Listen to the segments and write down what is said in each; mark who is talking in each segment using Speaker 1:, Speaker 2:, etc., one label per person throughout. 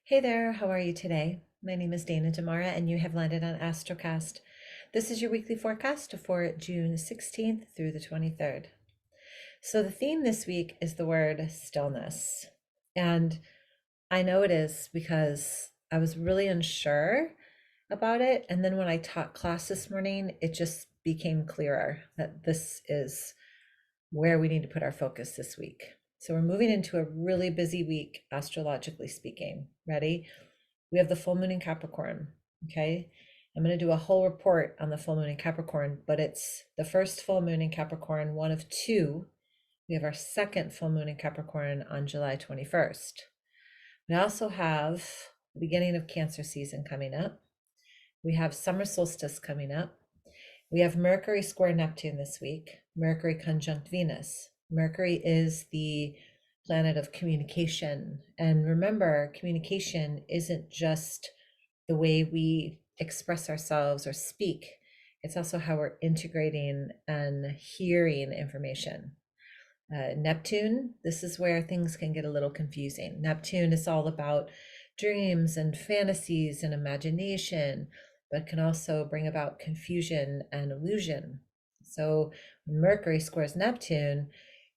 Speaker 1: Hey there, how are you today? My name is Dana Damara, and you have landed on Astrocast. This is your weekly forecast for June 16th through the 23rd. So, the theme this week is the word stillness. And I know it is because I was really unsure about it. And then when I taught class this morning, it just became clearer that this is where we need to put our focus this week. So, we're moving into a really busy week, astrologically speaking. Ready? We have the full moon in Capricorn. Okay. I'm going to do a whole report on the full moon in Capricorn, but it's the first full moon in Capricorn, one of two. We have our second full moon in Capricorn on July 21st. We also have the beginning of Cancer season coming up. We have summer solstice coming up. We have Mercury square Neptune this week, Mercury conjunct Venus. Mercury is the planet of communication. And remember, communication isn't just the way we express ourselves or speak, it's also how we're integrating and hearing information. Neptune, this is where things can get a little confusing. Neptune is all about dreams and fantasies and imagination, but can also bring about confusion and illusion. So when Mercury squares Neptune,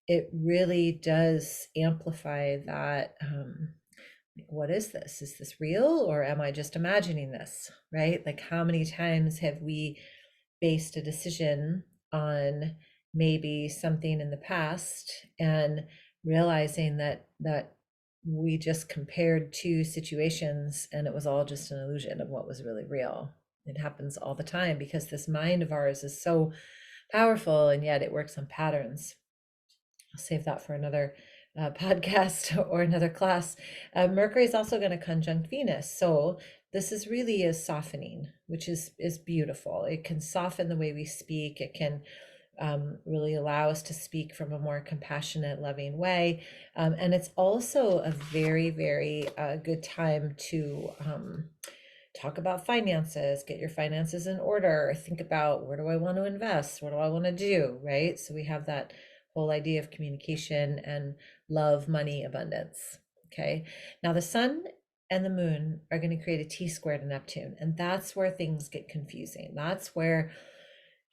Speaker 1: it really does amplify that. What is this? Is this real, or am I just imagining this? Right? Like, how many times have we based a decision on maybe something in the past and realizing that we just compared two situations and it was all just an illusion of what was really real? It happens all the time because this mind of ours is so powerful, and yet it works on patterns. I'll save that for another podcast or another class. Mercury is also going to conjunct Venus. So this is really a softening, which is beautiful. It can soften the way we speak. It can really allow us to speak from a more compassionate, loving way. And it's also a very, very good time to talk about finances, get your finances in order, think about, where do I want to invest? What do I want to do? Right? So we have that whole idea of communication and love, money, abundance. Okay. Now the sun and the moon are going to create a T-square to Neptune. And that's where things get confusing. That's where,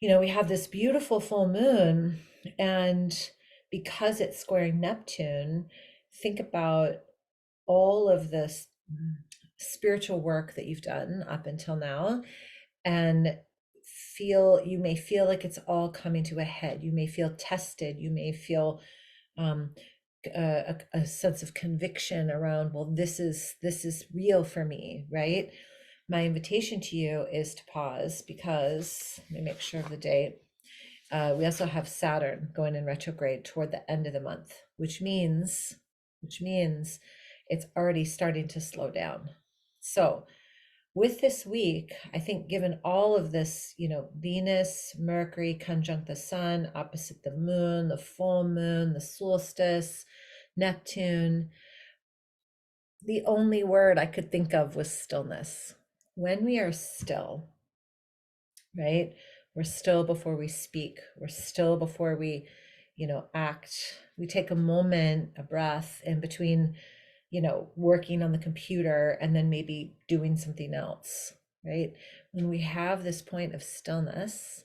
Speaker 1: we have this beautiful full moon, and because it's squaring Neptune, think about all of this spiritual work that you've done up until now, and you may feel like it's all coming to a head. You may feel tested. You may feel a sense of conviction around, well, this is real for me, right? My invitation to you is to pause, because let me make sure of the date. We also have Saturn going in retrograde toward the end of the month, which means it's already starting to slow down. So with this week, I think, given all of this, Venus, Mercury conjunct the sun, opposite the moon, the full moon, the solstice, Neptune, the only word I could think of was stillness. When we are still, right? We're still before we speak. We're still before we, act. We take a moment, a breath in between, working on the computer and then maybe doing something else, right? When we have this point of stillness,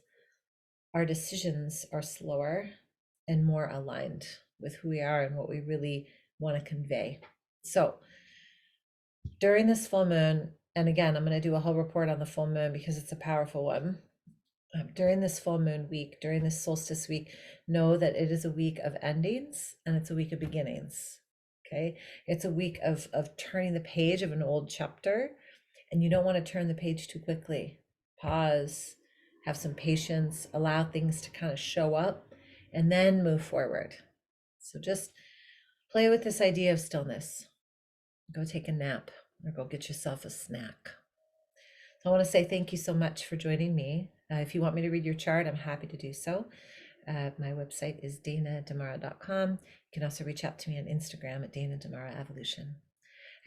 Speaker 1: our decisions are slower and more aligned with who we are and what we really want to convey. So during this full moon, and again, I'm going to do a whole report on the full moon because it's a powerful one. During this full moon week, during this solstice week, know that it is a week of endings and it's a week of beginnings. Okay. It's a week of turning the page of an old chapter, and you don't want to turn the page too quickly. Pause, have some patience, allow things to kind of show up, and then move forward. So just play with this idea of stillness. Go take a nap or go get yourself a snack. So I want to say thank you so much for joining me. If you want me to read your chart, I'm happy to do so. My website is danadamara.com. You can also reach out to me on Instagram at Dana Damara Evolution.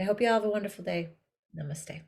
Speaker 1: I hope you all have a wonderful day. Namaste.